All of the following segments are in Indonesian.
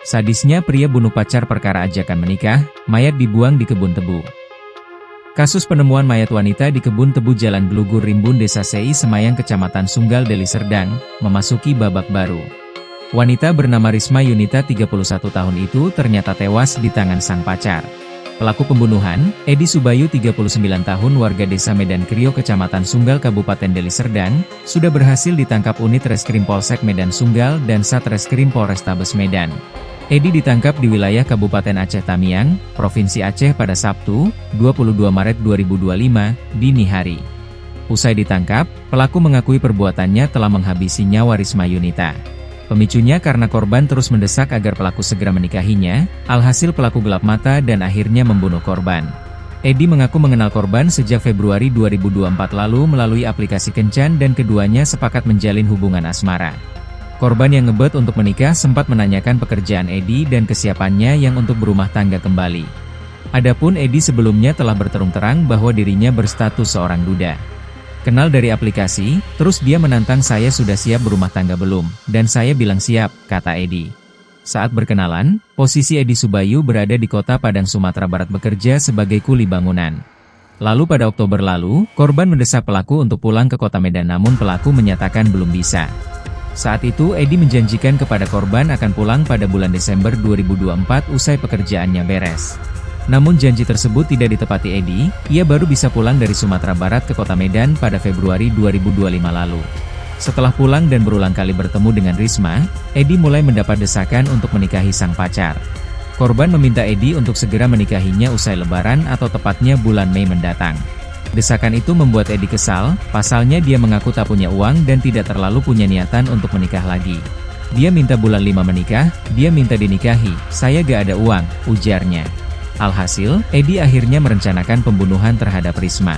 Sadisnya pria bunuh pacar perkara ajakan menikah, mayat dibuang di kebun tebu. Kasus penemuan mayat wanita di kebun tebu Jalan Gelugur Rimbun Desa Sei Semayang Kecamatan Sunggal Deli Serdang, memasuki babak baru. Wanita bernama Risma Yunita 31 tahun itu ternyata tewas di tangan sang pacar. Pelaku pembunuhan, Edi Subayu 39 tahun warga Desa Medan Krio Kecamatan Sunggal Kabupaten Deli Serdang, sudah berhasil ditangkap unit Reskrim Polsek Medan Sunggal dan Satreskrim Polrestabes Medan. Edi ditangkap di wilayah Kabupaten Aceh Tamiang, Provinsi Aceh pada Sabtu, 22 Maret 2025, dini hari. Usai ditangkap, pelaku mengakui perbuatannya telah menghabisi nyawa Risma Yunita. Pemicunya karena korban terus mendesak agar pelaku segera menikahinya, alhasil pelaku gelap mata dan akhirnya membunuh korban. Edi mengaku mengenal korban sejak Februari 2024 lalu melalui aplikasi Kencan dan keduanya sepakat menjalin hubungan asmara. Korban yang ngebet untuk menikah sempat menanyakan pekerjaan Edi dan kesiapannya yang untuk berumah tangga kembali. Adapun Edi sebelumnya telah berterang terang bahwa dirinya berstatus seorang duda. Kenal dari aplikasi, terus dia menantang saya sudah siap berumah tangga belum, dan saya bilang siap, kata Edi. Saat berkenalan, posisi Edi Subayu berada di kota Padang Sumatera Barat bekerja sebagai kuli bangunan. Lalu pada Oktober lalu, korban mendesak pelaku untuk pulang ke kota Medan namun pelaku menyatakan belum bisa. Saat itu Edi menjanjikan kepada korban akan pulang pada bulan Desember 2024 usai pekerjaannya beres. Namun janji tersebut tidak ditepati Edi, ia baru bisa pulang dari Sumatera Barat ke kota Medan pada Februari 2025 lalu. Setelah pulang dan berulang kali bertemu dengan Risma, Edi mulai mendapat desakan untuk menikahi sang pacar. Korban meminta Edi untuk segera menikahinya usai Lebaran atau tepatnya bulan Mei mendatang. Desakan itu membuat Edi kesal, pasalnya dia mengaku tak punya uang dan tidak terlalu punya niatan untuk menikah lagi. Dia minta bulan 5 menikah, dia minta dinikahi, saya gak ada uang, ujarnya. Alhasil, Edi akhirnya merencanakan pembunuhan terhadap Risma.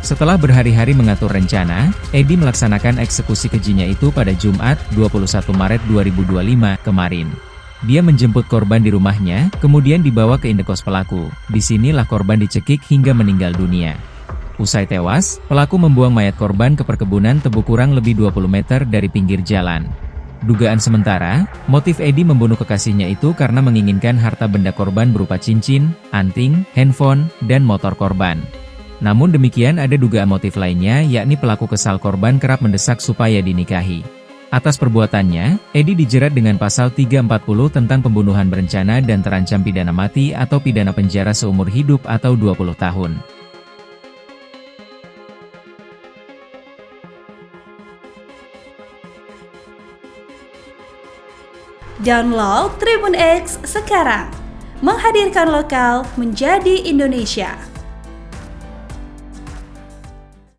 Setelah berhari-hari mengatur rencana, Edi melaksanakan eksekusi kejinya itu pada Jumat, 21 Maret 2025 kemarin. Dia menjemput korban di rumahnya, kemudian dibawa ke indekos pelaku. Disinilah korban dicekik hingga meninggal dunia. Usai tewas, pelaku membuang mayat korban ke perkebunan tebu kurang lebih 20 meter dari pinggir jalan. Dugaan sementara, motif Edi membunuh kekasihnya itu karena menginginkan harta benda korban berupa cincin, anting, handphone, dan motor korban. Namun demikian ada dugaan motif lainnya yakni pelaku kesal korban kerap mendesak supaya dinikahi. Atas perbuatannya, Edi dijerat dengan pasal 340 tentang pembunuhan berencana dan terancam pidana mati atau pidana penjara seumur hidup atau 20 tahun. Download Tribun X sekarang, menghadirkan lokal menjadi Indonesia.